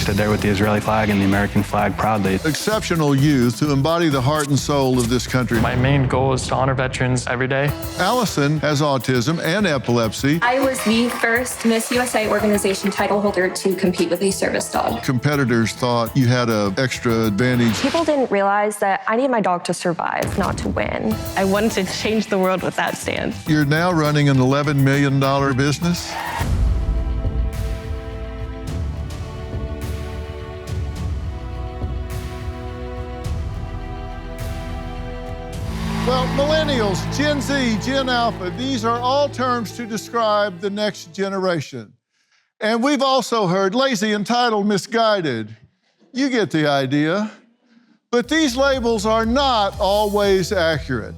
stood there with the Israeli flag and the American flag proudly. Exceptional youth who embody the heart and soul of this country. My main goal is to honor veterans every day. Allison has autism and epilepsy. I was the first Miss USA organization title holder to compete with a service dog. Competitors thought you had an extra advantage. People didn't realize that I need my dog to survive, not to win. I wanted to change the world with that stand. You're now running an $11 million business. Well, millennials, Gen Z, Gen Alpha, these are all terms to describe the next generation. And we've also heard lazy, entitled, misguided. You get the idea. But these labels are not always accurate.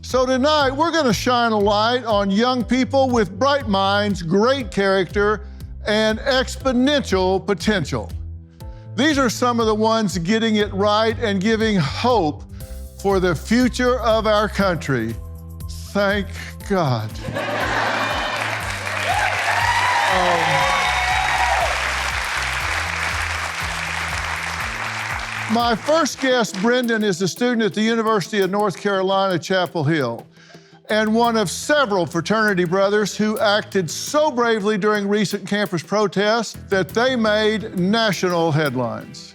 So tonight, we're gonna shine a light on young people with bright minds, great character, and exponential potential. These are some of the ones getting it right and giving hope for the future of our country. Thank God. My first guest, Brendan, is a student at the University of North Carolina, Chapel Hill, and one of several fraternity brothers who acted so bravely during recent campus protests that they made national headlines.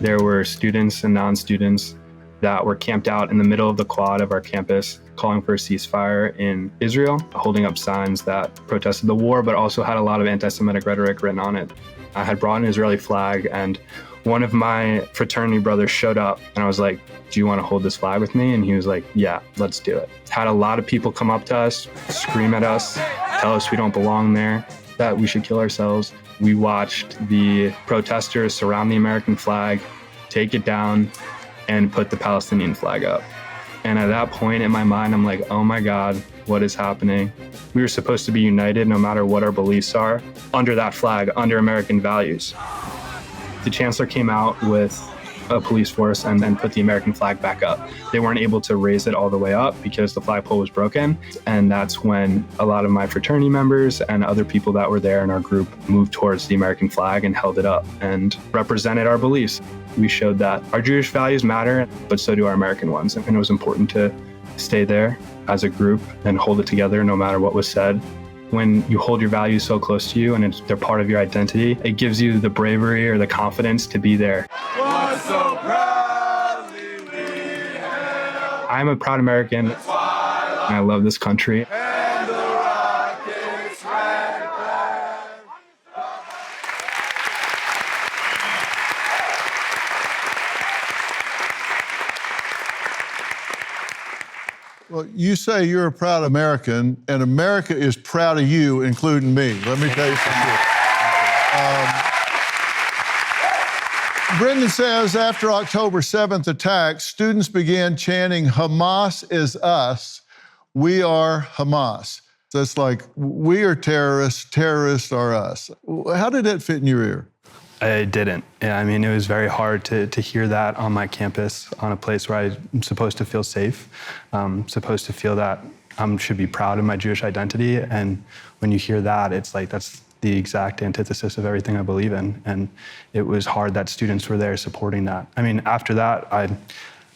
There were students and non-students that were camped out in the middle of the quad of our campus, calling for a ceasefire in Israel, holding up signs that protested the war, but also had a lot of anti-Semitic rhetoric written on it. I had brought an Israeli flag, and one of my fraternity brothers showed up, and I was like, do you want to hold this flag with me? And he was like, yeah, let's do it. Had a lot of people come up to us, scream at us, tell us we don't belong there, that we should kill ourselves. We watched the protesters surround the American flag, take it down, and put the Palestinian flag up. And at that point in my mind, I'm like, oh my God, what is happening? We were supposed to be united no matter what our beliefs are, under that flag, under American values. The chancellor came out with a police force and then put the American flag back up. They weren't able to raise it all the way up because the flagpole was broken. And that's when a lot of my fraternity members and other people that were there in our group moved towards the American flag and held it up and represented our beliefs. We showed that our Jewish values matter, but so do our American ones. And it was important to stay there as a group and hold it together no matter what was said. When you hold your values so close to you and they're part of your identity, it gives you the bravery or the confidence to be there. So I'm a proud American, and I love this country. Well, you say you're a proud American, and America is proud of you, including me. Let me tell you something. Brendan says after October 7th attacks, students began chanting, Hamas is us, we are Hamas. So it's like, we are terrorists, terrorists are us. How did that fit in your ear? It didn't. Yeah, I mean, it was very hard to hear that on my campus, on a place where I'm supposed to feel safe, supposed to feel that I should be proud of my Jewish identity. And when you hear that, it's like, that's the exact antithesis of everything I believe in. And it was hard that students were there supporting that. I mean, after that,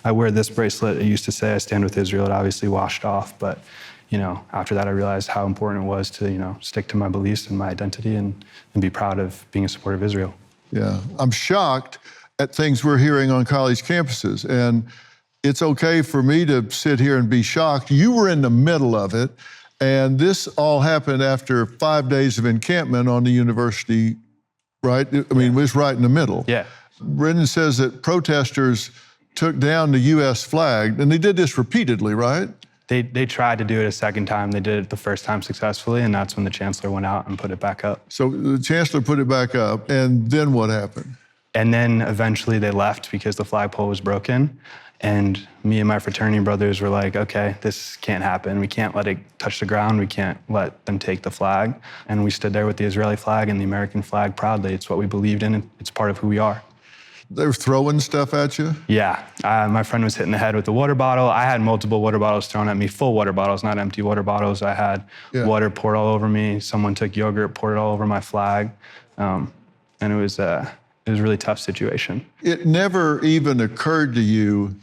I wear this bracelet. It used to say, I stand with Israel. It obviously washed off, but after that, I realized how important it was to, stick to my beliefs and my identity and be proud of being a supporter of Israel. Yeah, I'm shocked at things we're hearing on college campuses, and it's okay for me to sit here and be shocked. You were in the middle of it, and this all happened after 5 days of encampment on the university, right? I mean, it was right in the middle. Yeah. Brendan says that protesters took down the U.S. flag, and they did this repeatedly, right? They tried to do it a second time. They did it the first time successfully, and that's when the chancellor went out and put it back up. So the chancellor put it back up, and then what happened? And then eventually they left because the flagpole was broken. And me and my fraternity brothers were like, okay, this can't happen. We can't let it touch the ground. We can't let them take the flag. And we stood there with the Israeli flag and the American flag proudly. It's what we believed in. It's part of who we are. They were throwing stuff at you? Yeah. My friend was hitting the head with a water bottle. I had multiple water bottles thrown at me, full water bottles, not empty water bottles. I had water poured all over me. Someone took yogurt, poured it all over my flag. and it was a really tough situation. It never even occurred to you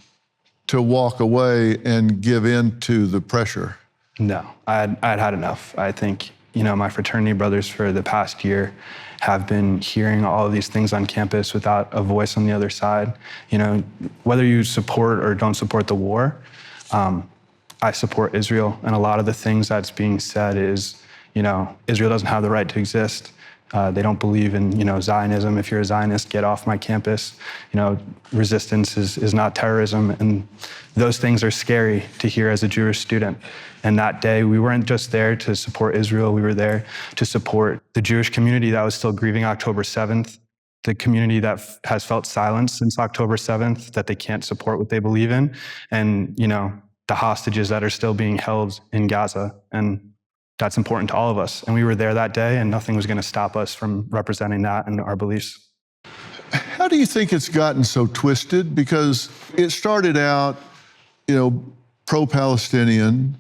to walk away and give in to the pressure? No, I'd had enough. I think, my fraternity brothers for the past year have been hearing all of these things on campus without a voice on the other side. Whether you support or don't support the war, I support Israel, and a lot of the things that's being said is, Israel doesn't have the right to exist. They don't believe in, Zionism. If you're a Zionist, get off my campus. Resistance is not terrorism. And those things are scary to hear as a Jewish student. And that day, we weren't just there to support Israel. We were there to support the Jewish community that was still grieving October 7th, the community that has felt silence since October 7th, that they can't support what they believe in, and, the hostages that are still being held in Gaza. And that's important to all of us. And we were there that day, and nothing was going to stop us from representing that and our beliefs. How do you think it's gotten so twisted? Because it started out, pro-Palestinian,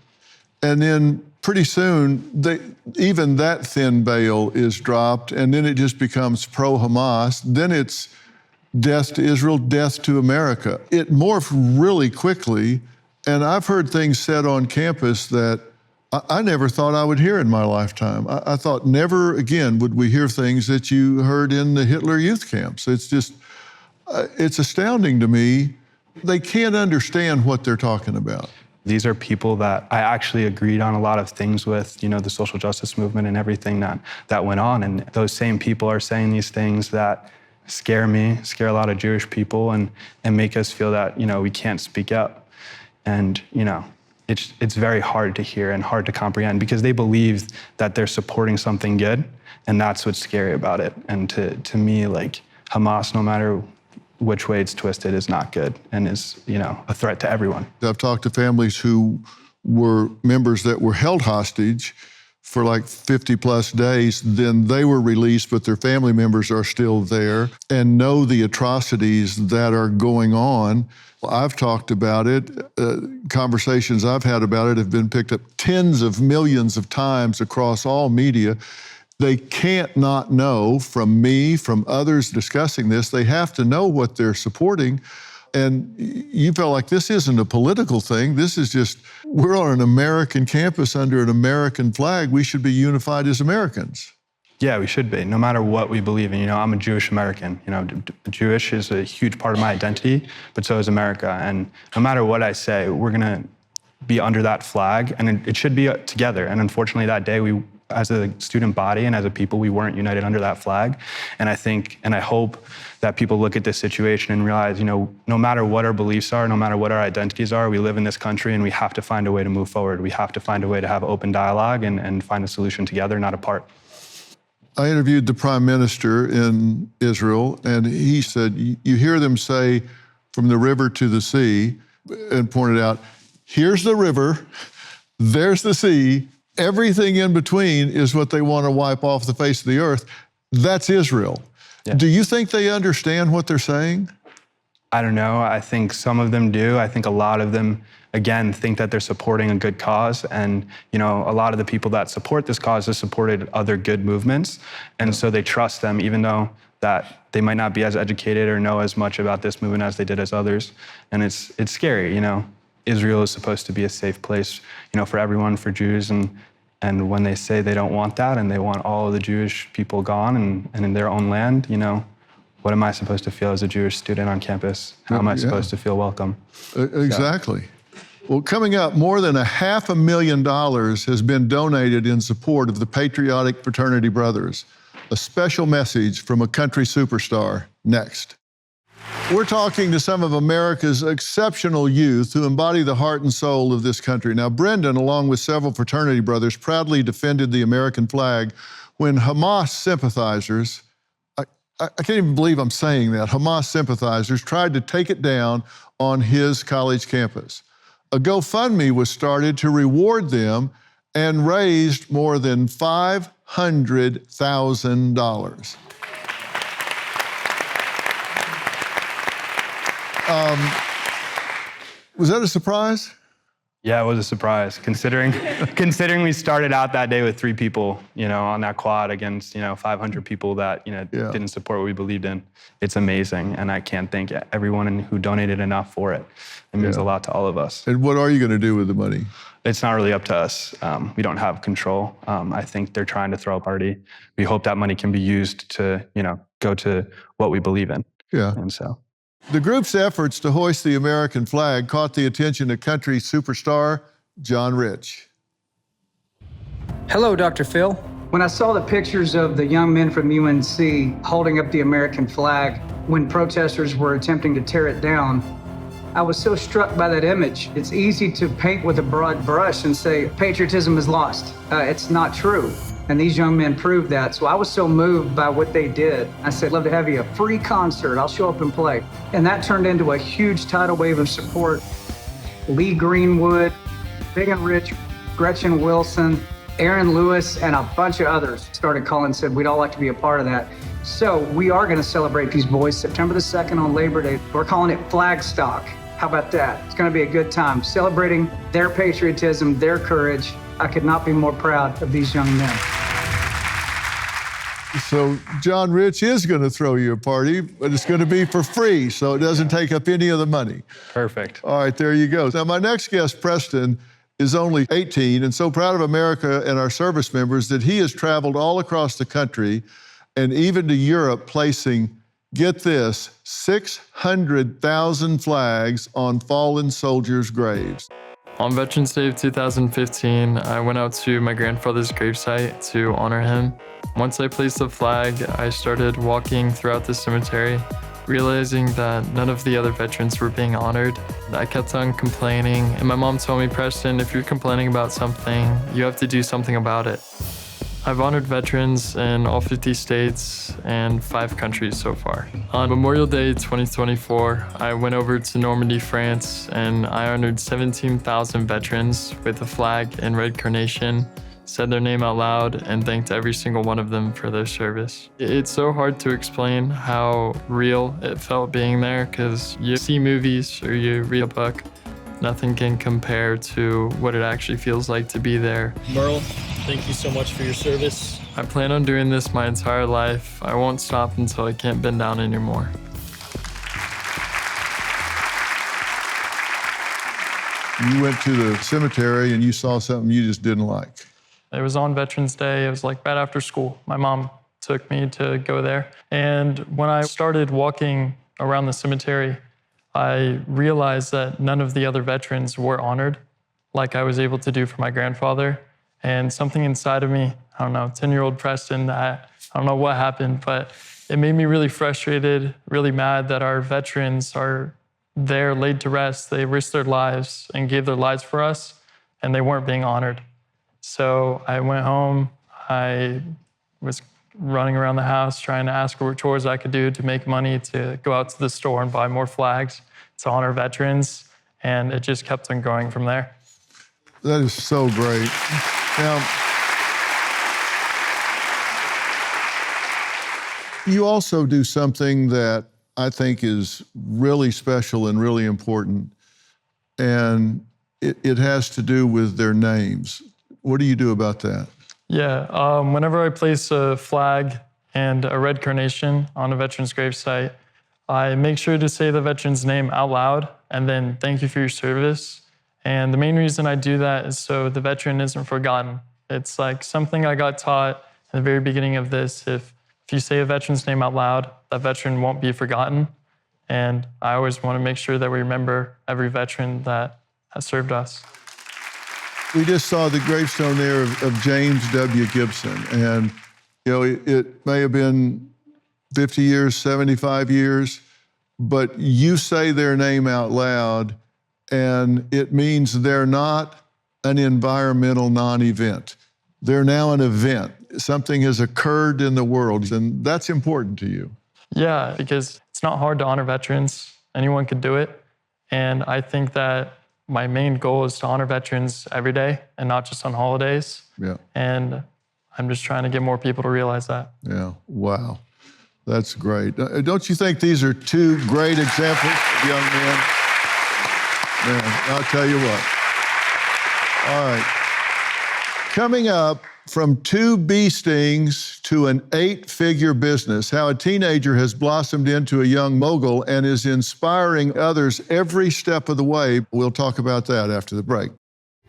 and then pretty soon, even that thin veil is dropped, and then it just becomes pro-Hamas. Then it's death to Israel, death to America. It morphed really quickly, and I've heard things said on campus that I never thought I would hear in my lifetime. I thought never again would we hear things that you heard in the Hitler youth camps. It's just, it's astounding to me. They can't understand what they're talking about. These are people that I actually agreed on a lot of things with, the social justice movement and everything that went on. And those same people are saying these things that scare me, scare a lot of Jewish people, and make us feel that, we can't speak up. And, it's very hard to hear and hard to comprehend because they believe that they're supporting something good, and that's what's scary about it. And to me, Hamas, no matter which way it's twisted, is not good and is, a threat to everyone. I've talked to families who were members that were held hostage for 50 plus days, then they were released, but their family members are still there and know the atrocities that are going on. I've talked about it. Conversations I've had about it have been picked up tens of millions of times across all media. They can't not know from me, from others discussing this. They have to know what they're supporting. And you felt like this isn't a political thing. This is just, we're on an American campus under an American flag. We should be unified as Americans. Yeah, we should be, no matter what we believe in. I'm a Jewish American. Jewish is a huge part of my identity, but so is America. And no matter what I say, we're going to be under that flag, and it should be together. And unfortunately, that day, we, as a student body and as a people, we weren't united under that flag. And I think, and I hope that people look at this situation and realize, no matter what our beliefs are, no matter what our identities are, we live in this country and we have to find a way to move forward. We have to find a way to have open dialogue and find a solution together, not apart. I interviewed the prime minister in Israel, and he said, you hear them say from the river to the sea, and pointed out, here's the river, there's the sea, everything in between is what they want to wipe off the face of the earth. That's Israel. Yeah. Do you think they understand what they're saying? I don't know. I think some of them do. I think a lot of them, again, think that they're supporting a good cause. And, a lot of the people that support this cause have supported other good movements. And so they trust them, even though that they might not be as educated or know as much about this movement as they did as others. And it's scary, Israel is supposed to be a safe place, for everyone, for Jews. And when they say they don't want that and they want all of the Jewish people gone and in their own land, what am I supposed to feel as a Jewish student on campus? How am I supposed to feel welcome? Exactly. Well, coming up, more than $500,000 has been donated in support of the patriotic fraternity brothers. A special message from a country superstar next. We're talking to some of America's exceptional youth who embody the heart and soul of this country. Now, Brendan, along with several fraternity brothers, proudly defended the American flag when Hamas sympathizers, I can't even believe I'm saying that, Hamas sympathizers tried to take it down on his college campus. A GoFundMe was started to reward them and raised more than $500,000. Was that a surprise? Yeah, it was a surprise, considering we started out that day with 3 people, on that quad against, 500 people that, didn't support what we believed in. It's amazing, and I can't thank everyone who donated enough for it. It means a lot to all of us. And what are you going to do with the money? It's not really up to us. We don't have control. I think they're trying to throw a party. We hope that money can be used to, go to what we believe in. Yeah. And so. The group's efforts to hoist the American flag caught the attention of country superstar John Rich. Hello, Dr. Phil. When I saw the pictures of the young men from UNC holding up the American flag when protesters were attempting to tear it down, I was so struck by that image. It's easy to paint with a broad brush and say patriotism is lost. It's not true. And these young men proved that. So I was so moved by what they did. I said, love to have you a free concert. I'll show up and play. And that turned into a huge tidal wave of support. Lee Greenwood, Big and Rich, Gretchen Wilson, Aaron Lewis, and a bunch of others started calling and said, we'd all like to be a part of that. So we are going to celebrate these boys September the 2nd on Labor Day. We're calling it Flagstock. How about that? It's going to be a good time celebrating their patriotism, their courage. I could not be more proud of these young men. So John Rich is going to throw you a party, but it's going to be for free, so it doesn't take up any of the money. Perfect. All right, there you go. Now, my next guest, Preston, is only 18 and so proud of America and our service members that he has traveled all across the country and even to Europe, placing, get this, 600,000 flags on fallen soldiers' graves. On Veterans Day of 2015, I went out to my grandfather's gravesite to honor him. Once I placed the flag, I started walking throughout the cemetery, realizing that none of the other veterans were being honored. I kept on complaining, and my mom told me, Preston, if you're complaining about something, you have to do something about it. I've honored veterans in all 50 states and 5 countries so far. On Memorial Day 2024, I went over to Normandy, France, and I honored 17,000 veterans with a flag and red carnation, said their name out loud, and thanked every single one of them for their service. It's so hard to explain how real it felt being there, because you see movies or you read a book, nothing can compare to what it actually feels like to be there. Merle, thank you so much for your service. I plan on doing this my entire life. I won't stop until I can't bend down anymore. You went to the cemetery and you saw something you just didn't like. It was on Veterans Day. It was like right after school. My mom took me to go there. And when I started walking around the cemetery, I realized that none of the other veterans were honored like I was able to do for my grandfather. And something inside of me, I don't know, 10-year-old Preston, I don't know what happened, but it made me really frustrated, really mad that our veterans are there laid to rest. They risked their lives and gave their lives for us, and they weren't being honored. So I went home. I was running around the house trying to ask what chores I could do to make money to go out to the store and buy more flags to honor veterans, and it just kept on going from there. That is so great. Now, you also do something that I think is really special and really important, and it has to do with their names. What do you do about that? Yeah, whenever I place a flag and a red carnation on a veteran's gravesite, I make sure to say the veteran's name out loud and then thank you for your service. And the main reason I do that is so the veteran isn't forgotten. It's like something I got taught in the very beginning of this. If you say a veteran's name out loud, that veteran won't be forgotten. And I always want to make sure that we remember every veteran that has served us. We just saw the gravestone there of James W. Gibson. And, you know, it may have been 50 years, 75 years, but you say their name out loud, and it means they're not an environmental non-event. They're now an event. Something has occurred in the world, and that's important to you. Yeah, because it's not hard to honor veterans. Anyone could do it. And I think that my main goal is to honor veterans every day and not just on holidays. Yeah. And I'm just trying to get more people to realize that. Yeah, wow. That's great. Don't you think these are 2 great examples of young men? Man, I'll tell you what. All right. Coming up, from 2 bee stings to an 8-figure business, how a teenager has blossomed into a young mogul and is inspiring others every step of the way. We'll talk about that after the break.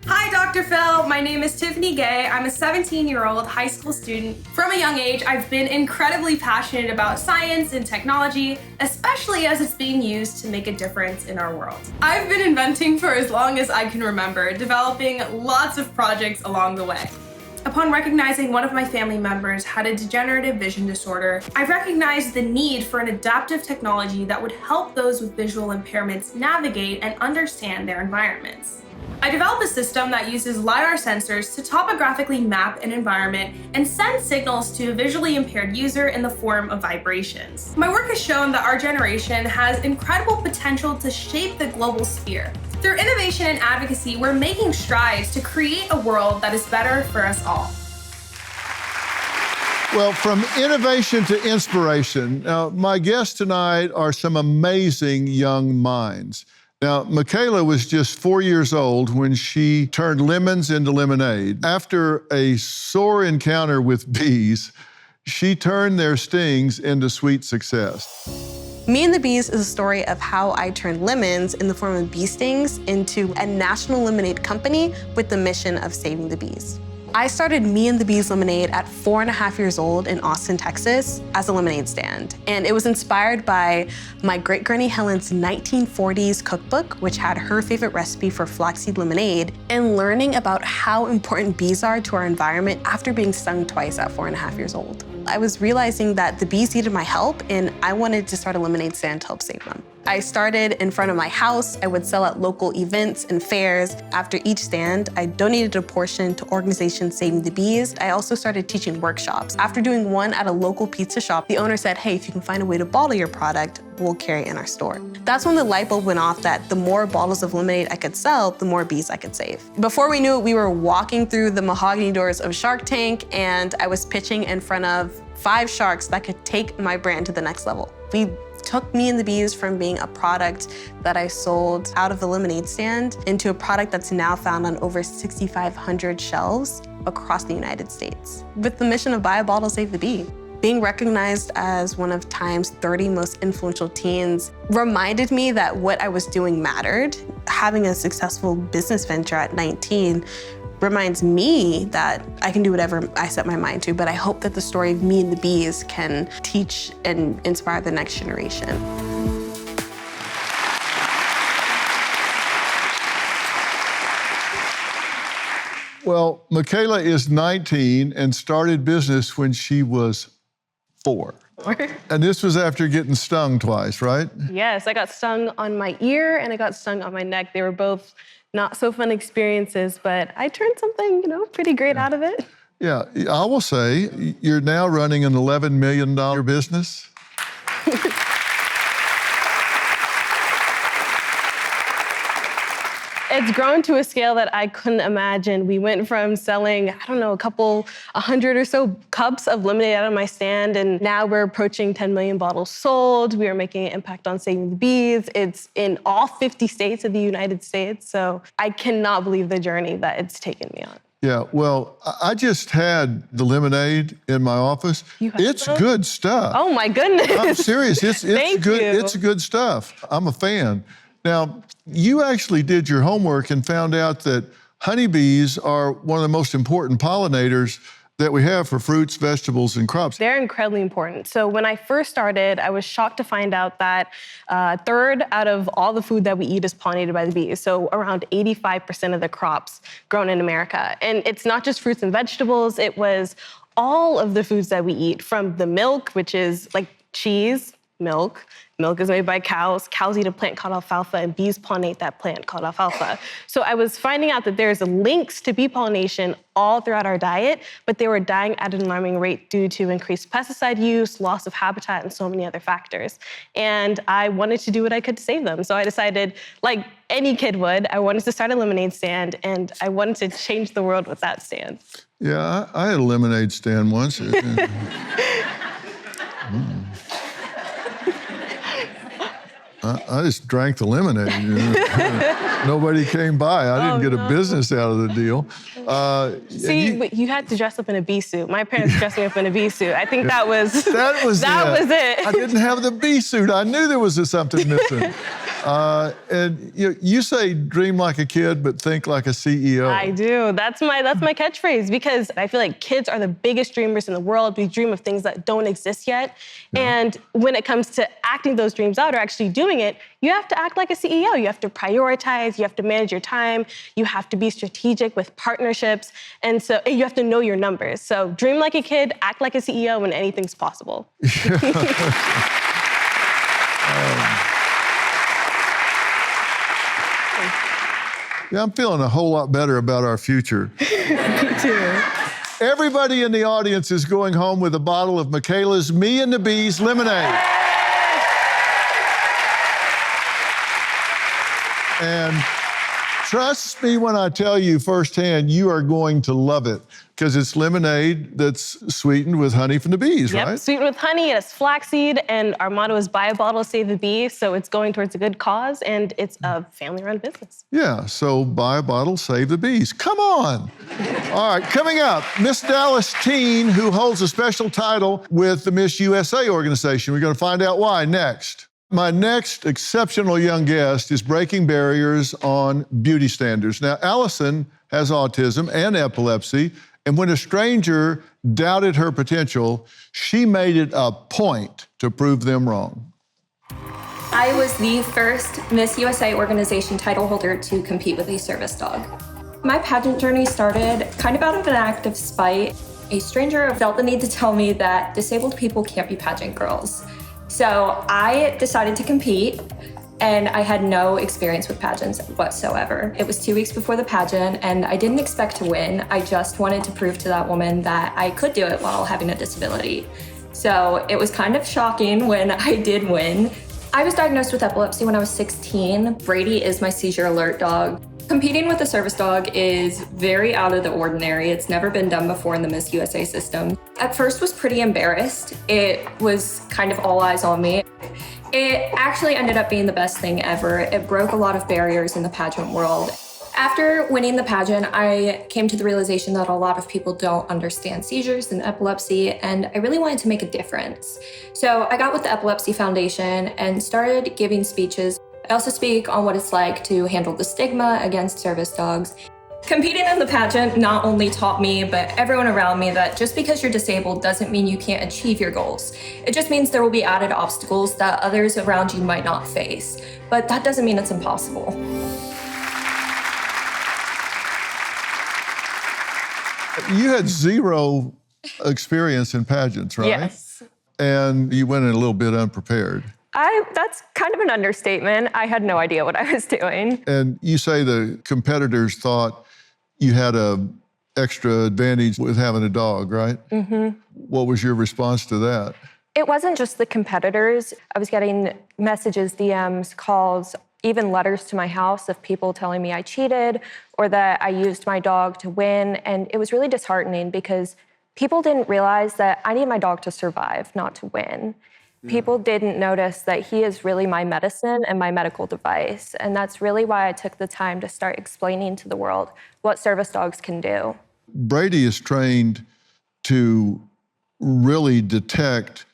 Hi, Dr. Phil. My name is Tiffany Gay. I'm a 17-year-old high school student. From a young age, I've been incredibly passionate about science and technology, especially as it's being used to make a difference in our world. I've been inventing for as long as I can remember, developing lots of projects along the way. Upon recognizing one of my family members had a degenerative vision disorder, I recognized the need for an adaptive technology that would help those with visual impairments navigate and understand their environments. I developed a system that uses LiDAR sensors to topographically map an environment and send signals to a visually impaired user in the form of vibrations. My work has shown that our generation has incredible potential to shape the global sphere. Through innovation and advocacy, we're making strides to create a world that is better for us all. Well, from innovation to inspiration, now, my guests tonight are some amazing young minds. Now, Michaela was just 4 years old when she turned lemons into lemonade. After a sore encounter with bees, she turned their stings into sweet success. Me and the Bees is a story of how I turned lemons in the form of bee stings into a national lemonade company with the mission of saving the bees. I started Me and the Bees Lemonade at 4.5 years old in Austin, Texas, as a lemonade stand. And it was inspired by my great-granny Helen's 1940s cookbook, which had her favorite recipe for flaxseed lemonade, and learning about how important bees are to our environment after being stung twice at 4.5 years old. I was realizing that the bees needed my help, and I wanted to start a lemonade stand to help save them. I started in front of my house. I would sell at local events and fairs. After each stand, I donated a portion to organizations saving the bees. I also started teaching workshops. After doing one at a local pizza shop, the owner said, hey, if you can find a way to bottle your product, we'll carry it in our store. That's when the light bulb went off that the more bottles of lemonade I could sell, the more bees I could save. Before we knew it, we were walking through the mahogany doors of Shark Tank, and I was pitching in front of 5 sharks that could take my brand to the next level. We took Me and the Bees from being a product that I sold out of the lemonade stand into a product that's now found on over 6,500 shelves across the United States, with the mission of buy a bottle, save the bee. Being recognized as one of Time's 30 most influential teens reminded me that what I was doing mattered. Having a successful business venture at 19 reminds me that I can do whatever I set my mind to, but I hope that the story of Me and the Bees can teach and inspire the next generation. Well, Michaela is 19 and started business when she was 4. And this was after getting stung twice, right? Yes, I got stung on my ear and I got stung on my neck. They were both not so fun experiences, but I turned something, pretty great out of it. Yeah, I will say, you're now running an $11 million business. It's grown to a scale that I couldn't imagine. We went from selling, a couple, 100 or so cups of lemonade out of my stand, and now we're approaching 10 million bottles sold. We are making an impact on saving the bees. It's in all 50 states of the United States, so I cannot believe the journey that it's taken me on. Yeah, well, I just had the lemonade in my office. It's good stuff. Oh my goodness. I'm serious, it's Thank good. you. It's good stuff. I'm a fan. Now, you actually did your homework and found out that honeybees are one of the most important pollinators that we have for fruits, vegetables, and crops. They're incredibly important. So when I first started, I was shocked to find out that a third out of all the food that we eat is pollinated by the bees. So around 85% of the crops grown in America. And it's not just fruits and vegetables, it was all of the foods that we eat, from the milk, which is like cheese, milk. Milk is made by cows. Cows eat a plant called alfalfa, and bees pollinate that plant called alfalfa. So I was finding out that there's links to bee pollination all throughout our diet, but they were dying at an alarming rate due to increased pesticide use, loss of habitat, and so many other factors. And I wanted to do what I could to save them. So I decided, like any kid would, I wanted to start a lemonade stand, and I wanted to change the world with that stand. Yeah, I had a lemonade stand once. I just drank the lemonade. Nobody came by. I didn't get a business out of the deal. See, you had to dress up in a bee suit. My parents dressed me up in a bee suit. I think that was it. I didn't have the bee suit. I knew there was something missing. And you say dream like a kid, but think like a CEO. I do. That's my catchphrase, because I feel like kids are the biggest dreamers in the world. We dream of things that don't exist yet. Yeah. And when it comes to acting those dreams out or actually doing it, you have to act like a CEO. You have to prioritize, you have to manage your time, you have to be strategic with partnerships, and so you have to know your numbers. So dream like a kid, act like a CEO, and anything's possible. Yeah, I'm feeling a whole lot better about our future. Me too. Everybody in the audience is going home with a bottle of Michaelas Me and the Bees lemonade. And trust me when I tell you firsthand, you are going to love it, because it's lemonade that's sweetened with honey from the bees, right? Yep, sweetened with honey, and it's flaxseed, and our motto is buy a bottle, save the bee, so it's going towards a good cause, and it's a family-run business. Yeah, so buy a bottle, save the bees. Come on. All right, coming up, Miss Dallas Teen, who holds a special title with the Miss USA organization. We're going to find out why next. My next exceptional young guest is breaking barriers on beauty standards. Now, Allison has autism and epilepsy, and when a stranger doubted her potential, she made it a point to prove them wrong. I was the first Miss USA organization title holder to compete with a service dog. My pageant journey started kind of out of an act of spite. A stranger felt the need to tell me that disabled people can't be pageant girls. So I decided to compete, and I had no experience with pageants whatsoever. It was 2 weeks before the pageant, and I didn't expect to win. I just wanted to prove to that woman that I could do it while having a disability. So it was kind of shocking when I did win. I was diagnosed with epilepsy when I was 16. Brady is my seizure alert dog. Competing with a service dog is very out of the ordinary. It's never been done before in the Miss USA system. At first was pretty embarrassed. It was kind of all eyes on me. It actually ended up being the best thing ever. It broke a lot of barriers in the pageant world. After winning the pageant, I came to the realization that a lot of people don't understand seizures and epilepsy, and I really wanted to make a difference. So I got with the Epilepsy Foundation and started giving speeches. I also speak on what it's like to handle the stigma against service dogs. Competing in the pageant not only taught me, but everyone around me, that just because you're disabled doesn't mean you can't achieve your goals. It just means there will be added obstacles that others around you might not face. But that doesn't mean it's impossible. You had zero experience in pageants, right? Yes. And you went in a little bit unprepared. That's kind of an understatement. I had no idea what I was doing. And you say the competitors thought you had an extra advantage with having a dog, right? Mm-hmm. What was your response to that? It wasn't just the competitors. I was getting messages, DMs, calls, even letters to my house of people telling me I cheated or that I used my dog to win. And it was really disheartening because people didn't realize that I need my dog to survive, not to win. People didn't notice that he is really my medicine and my medical device. And that's really why I took the time to start explaining to the world what service dogs can do. Brady is trained to really detect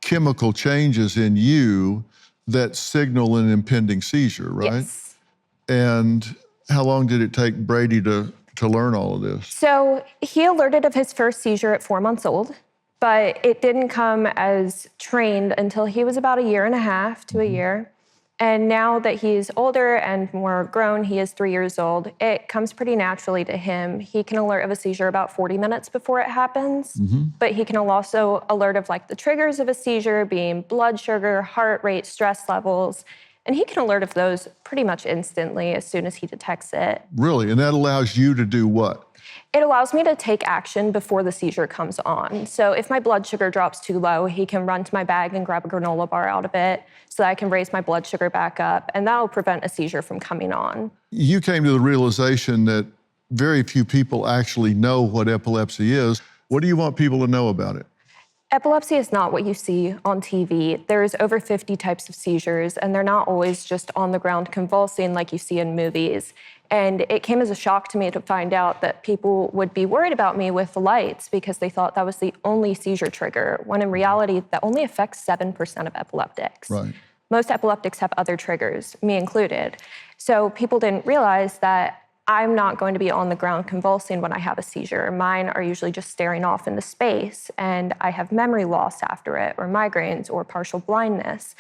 chemical changes in you that signal an impending seizure, right? Yes. And how long did it take Brady to learn all of this? So he alerted of his first seizure at 4 months old. But it didn't come as trained until he was about 1.5 to a year. And now that he's older and more grown, he is 3 years old, it comes pretty naturally to him. He can alert of a seizure about 40 minutes before it happens, but he can also alert of like the triggers of a seizure being blood sugar, heart rate, stress levels, and he can alert of those pretty much instantly as soon as he detects it. Really? And that allows you to do what? It allows me to take action before the seizure comes on. So if my blood sugar drops too low, he can run to my bag and grab a granola bar out of it so that I can raise my blood sugar back up, and that will prevent a seizure from coming on. You came to the realization that very few people actually know what epilepsy is. What do you want people to know about it? Epilepsy is not what you see on TV. There's over 50 types of seizures, and they're not always just on the ground convulsing like you see in movies. And it came as a shock to me to find out that people would be worried about me with the lights because they thought that was the only seizure trigger, when in reality, that only affects 7% of epileptics. Right. Most epileptics have other triggers, me included. So people didn't realize that I'm not going to be on the ground convulsing when I have a seizure. Mine are usually just staring off into space, and I have memory loss after it, or migraines, or partial blindness.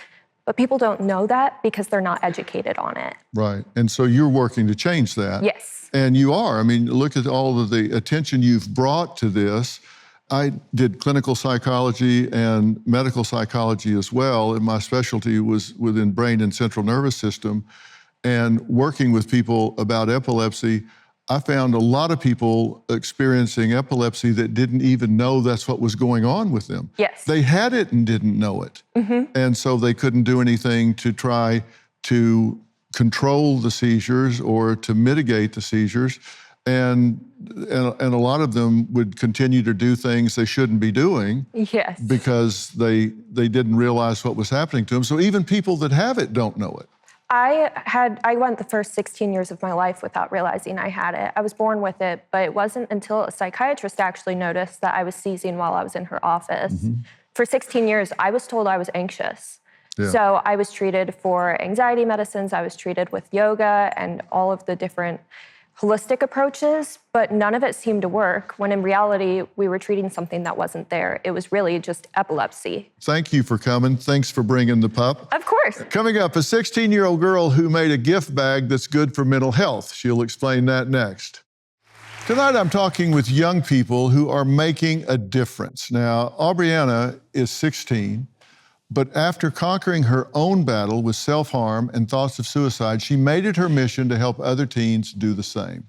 But people don't know that because they're not educated on it. Right. And so you're working to change that. Yes. And you are. I mean, look at all of the attention you've brought to this. I did clinical psychology and medical psychology as well, and my specialty was within brain and central nervous system. And working with people about epilepsy, I found a lot of people experiencing epilepsy that didn't even know that's what was going on with them. Yes. They had it and didn't know it. And so they couldn't do anything to try to control the seizures or to mitigate the seizures. And a lot of them would continue to do things they shouldn't be doing. Yes. Because they didn't realize what was happening to them. So even people that have it don't know it. I went the first 16 years of my life without realizing I had it. I was born with it, but it wasn't until a psychiatrist actually noticed that I was seizing while I was in her office. For 16 years, I was told I was anxious. Yeah. So I was treated for anxiety medicines, I was treated with yoga and all of the different holistic approaches, but none of it seemed to work, when in reality, we were treating something that wasn't there. It was really just epilepsy. Thank you for coming. Thanks for bringing the pup. Of course. Coming up, a 16-year-old girl who made a gift bag that's good for mental health. She'll explain that next. Tonight, I'm talking with young people who are making a difference. Now, Aubriana is 16, but after conquering her own battle with self-harm and thoughts of suicide, she made it her mission to help other teens do the same.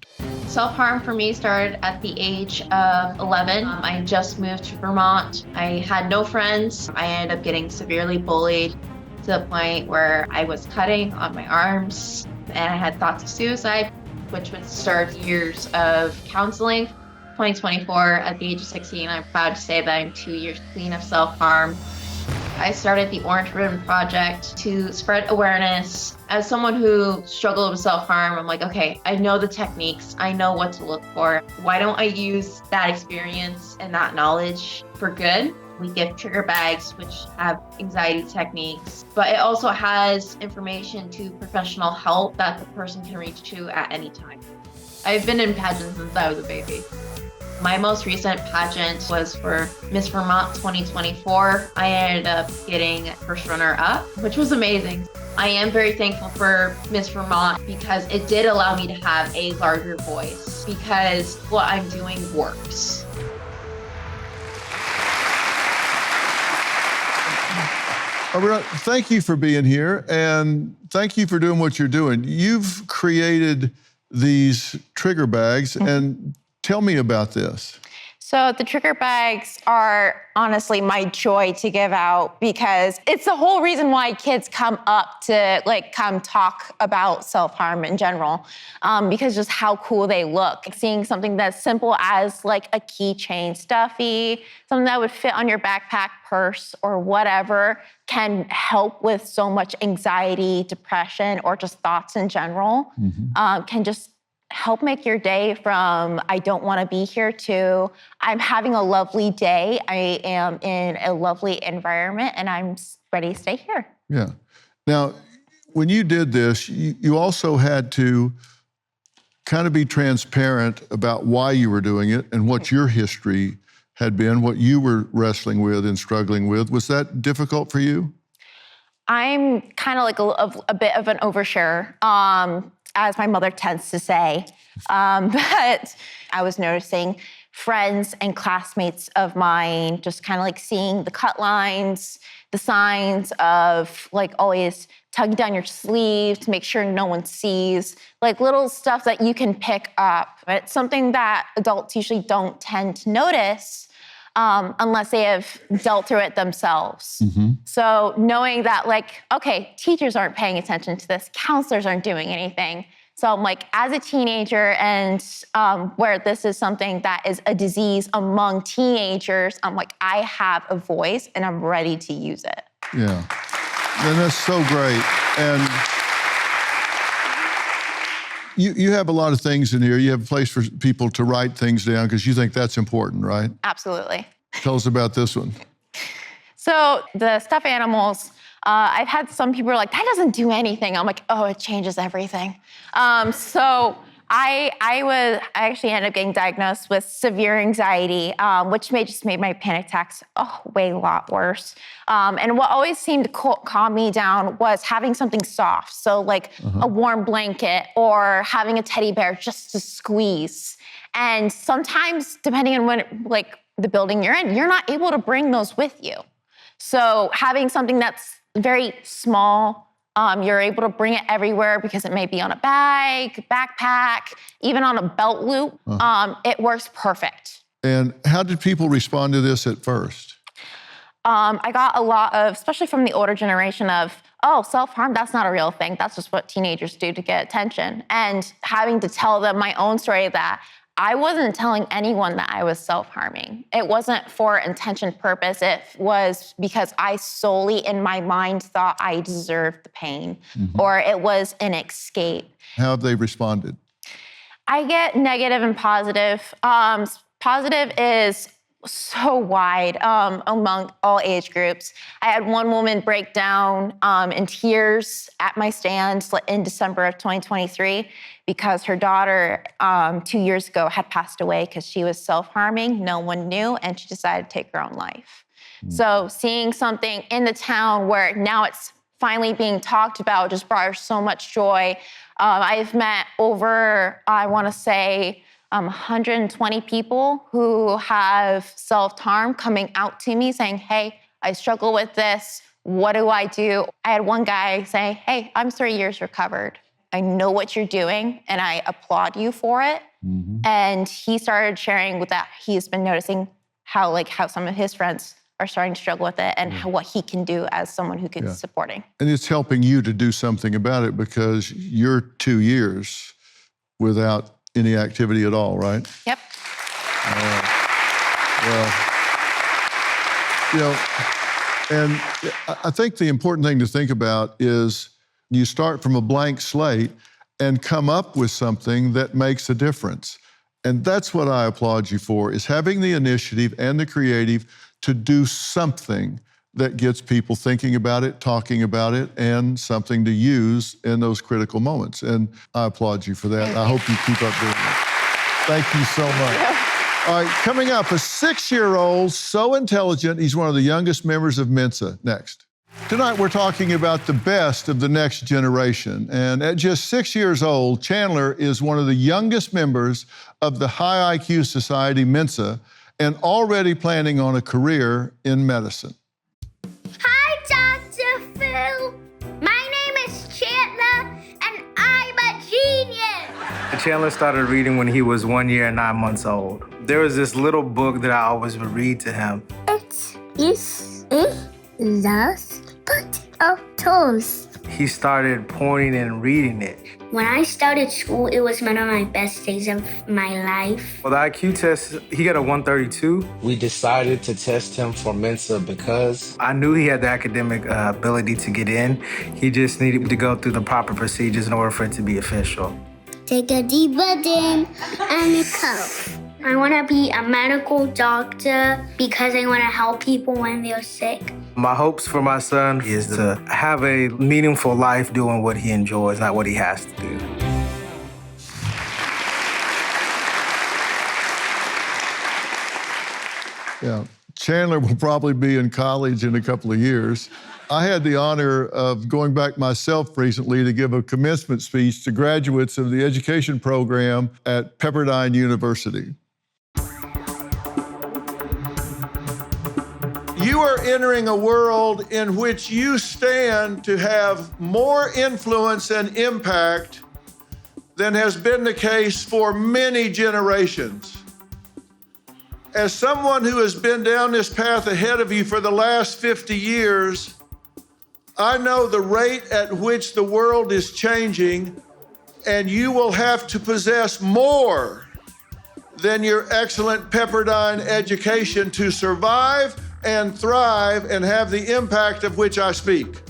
Self-harm for me started at the age of 11. I just moved to Vermont. I had no friends. I ended up getting severely bullied to the point where I was cutting on my arms, and I had thoughts of suicide, which would start years of counseling. 2024, at the age of 16, I'm proud to say that I'm 2 years clean of self-harm. I started the Orange Ribbon Project to spread awareness. As someone who struggled with self-harm, I'm like, okay, I know the techniques, I know what to look for. Why don't I use that experience and that knowledge for good? We give trigger bags, which have anxiety techniques, but it also has information to professional help that the person can reach to at any time. I've been in pageants since I was a baby. My most recent pageant was for Miss Vermont 2024. I ended up getting first runner-up, which was amazing. I am very thankful for Miss Vermont because it did allow me to have a larger voice, because what I'm doing works. Thank you for being here, and thank you for doing what you're doing. You've created these trigger bags, and tell me about this. So the trigger bags are honestly my joy to give out, because it's the whole reason why kids come up to come talk about self-harm in general, because just how cool they look. Seeing something that's simple as like a keychain stuffy, something that would fit on your backpack, purse, or whatever, can help with so much anxiety, depression, or just thoughts in general, can just help make your day from I don't want to be here to I'm having a lovely day. I am in a lovely environment and I'm ready to stay here. Yeah. Now, when you did this, you also had to kind of be transparent about why you were doing it and what your history had been, what you were wrestling with and struggling with. Was that difficult for you? I'm kind of like a bit of an oversharer, as my mother tends to say. But I was noticing friends and classmates of mine just kind of like seeing the cut lines, the signs of like always tugging down your sleeve to make sure no one sees, like little stuff that you can pick up. It's something that adults usually don't tend to notice unless they have dealt through it themselves. So knowing that okay, teachers aren't paying attention to this, counselors aren't doing anything, So I'm like, as a teenager and where this is something that is a disease among teenagers, I'm like, I have a voice and I'm ready to use it. Yeah, and that's so great. And you have a lot of things in here. You have a place for people to write things down because you think that's important, right? Absolutely. Tell us about this one. So the stuffed animals, I've had some people are like, that doesn't do anything. I'm like, oh, it changes everything. So I actually ended up getting diagnosed with severe anxiety, which just made my panic attacks way a lot worse. And what always seemed to calm me down was having something soft. So like a warm blanket or having a teddy bear just to squeeze. And sometimes, depending on the building you're in, you're not able to bring those with you. So having something that's very small, you're able to bring it everywhere because it may be on a bag, backpack, even on a belt loop. It works perfect. And how did people respond to this at first? I got a lot of, especially from the older generation of, oh, self-harm, that's not a real thing. That's just what teenagers do to get attention. And having to tell them my own story that I wasn't telling anyone that I was self-harming. It wasn't for intention purpose. It was because I solely in my mind thought I deserved the pain or it was an escape. How have they responded? I get negative and positive. Positive is so wide among all age groups. I had one woman break down in tears at my stand in December of 2023 because her daughter 2 years ago had passed away because she was self-harming. No one knew, and she decided to take her own life. So seeing something in the town where now it's finally being talked about just brought her so much joy. I've met over, I want to say, 120 people who have self-harm coming out to me saying, hey, I struggle with this. What do I do? I had one guy say, hey, I'm 3 years recovered. I know what you're doing and I applaud you for it. And he started sharing with that. He's been noticing how some of his friends are starting to struggle with it and what he can do as someone who can be supporting. And it's helping you to do something about it because you're 2 years without any activity at all, right? Yep. And I think the important thing to think about is you start from a blank slate and come up with something that makes a difference. And that's what I applaud you for, is having the initiative and the creative to do something that gets people thinking about it, talking about it, and something to use in those critical moments. And I applaud you for that. I hope you keep up doing it. Thank you so much. All right, coming up, a 6-year-old, so intelligent, he's one of the youngest members of Mensa. Next. Tonight, we're talking about the best of the next generation. And at just 6 years old, Chandler is one of the youngest members of the High IQ Society, Mensa, and already planning on a career in medicine. Hi, Dr. Phil. My name is Chandler, and I'm a genius. Chandler started reading when he was 1 year and 9 months old. There was this little book that I always would read to him. It is a last but of toast. He started pointing and reading it. When I started school, it was one of my best days of my life. For the IQ test, he got a 132. We decided to test him for Mensa because I knew he had the academic ability to get in. He just needed to go through the proper procedures in order for it to be official. Take a deep breath in and cough. I want to be a medical doctor because I want to help people when they're sick. My hopes for my son is to have a meaningful life doing what he enjoys, not what he has to do. Yeah, Chandler will probably be in college in a couple of years. I had the honor of going back myself recently to give a commencement speech to graduates of the education program at Pepperdine University. You are entering a world in which you stand to have more influence and impact than has been the case for many generations. As someone who has been down this path ahead of you for the last 50 years, I know the rate at which the world is changing and you will have to possess more than your excellent Pepperdine education to survive and thrive and have the impact of which I speak.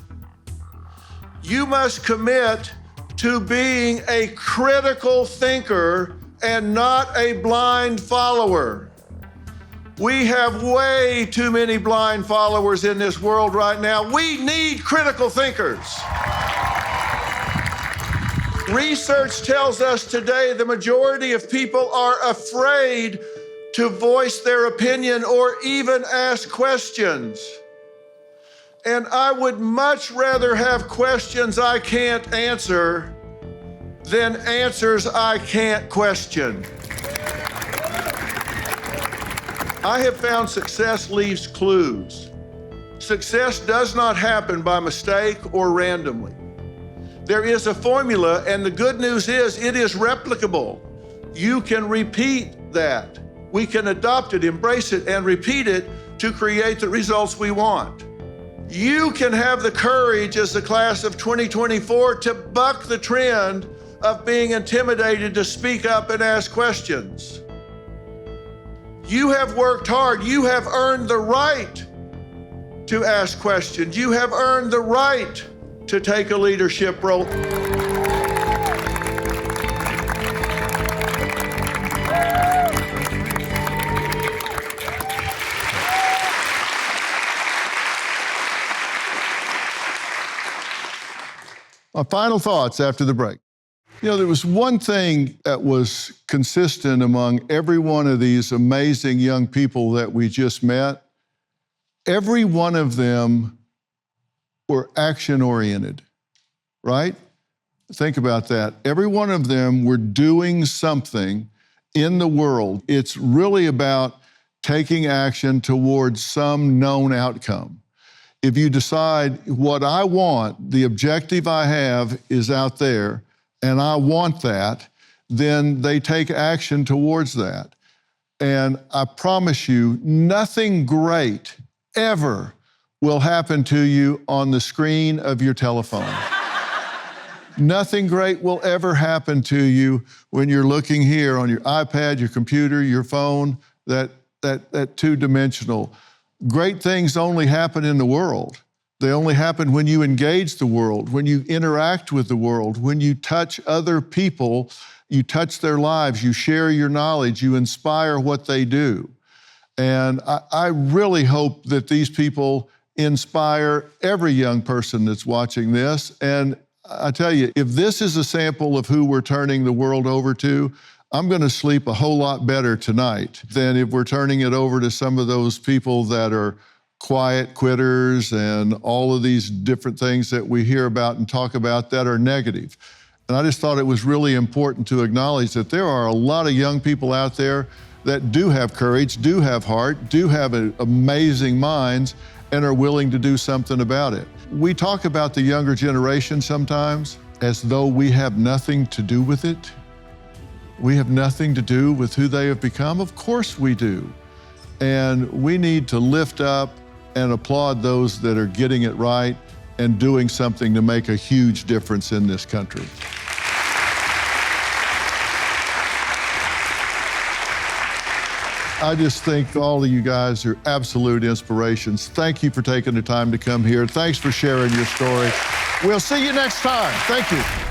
You must commit to being a critical thinker and not a blind follower. We have way too many blind followers in this world right now. We need critical thinkers. Research tells us today the majority of people are afraid to voice their opinion or even ask questions. And I would much rather have questions I can't answer than answers I can't question. I have found success leaves clues. Success does not happen by mistake or randomly. There is a formula, and the good news is it is replicable. You can repeat that. We can adopt it, embrace it, and repeat it to create the results we want. You can have the courage as the class of 2024 to buck the trend of being intimidated to speak up and ask questions. You have worked hard. You have earned the right to ask questions. You have earned the right to take a leadership role. My final thoughts after the break. You know, there was one thing that was consistent among every one of these amazing young people that we just met. Every one of them were action-oriented, right? Think about that. Every one of them were doing something in the world. It's really about taking action towards some known outcome. If you decide what I want, the objective I have is out there, and I want that, then they take action towards that. And I promise you, nothing great ever will happen to you on the screen of your telephone. Nothing great will ever happen to you when you're looking here on your iPad, your computer, your phone, that two-dimensional. Great things only happen in the world. They only happen when you engage the world, when you interact with the world, when you touch other people, you touch their lives, you share your knowledge, you inspire what they do. And I really hope that these people inspire every young person that's watching this. And I tell you, if this is a sample of who we're turning the world over to, I'm going to sleep a whole lot better tonight than if we're turning it over to some of those people that are quiet quitters and all of these different things that we hear about and talk about that are negative. And I just thought it was really important to acknowledge that there are a lot of young people out there that do have courage, do have heart, do have amazing minds, and are willing to do something about it. We talk about the younger generation sometimes as though we have nothing to do with it. We have nothing to do with who they have become. Of course we do. And we need to lift up and applaud those that are getting it right and doing something to make a huge difference in this country. I just think all of you guys are absolute inspirations. Thank you for taking the time to come here. Thanks for sharing your story. We'll see you next time. Thank you.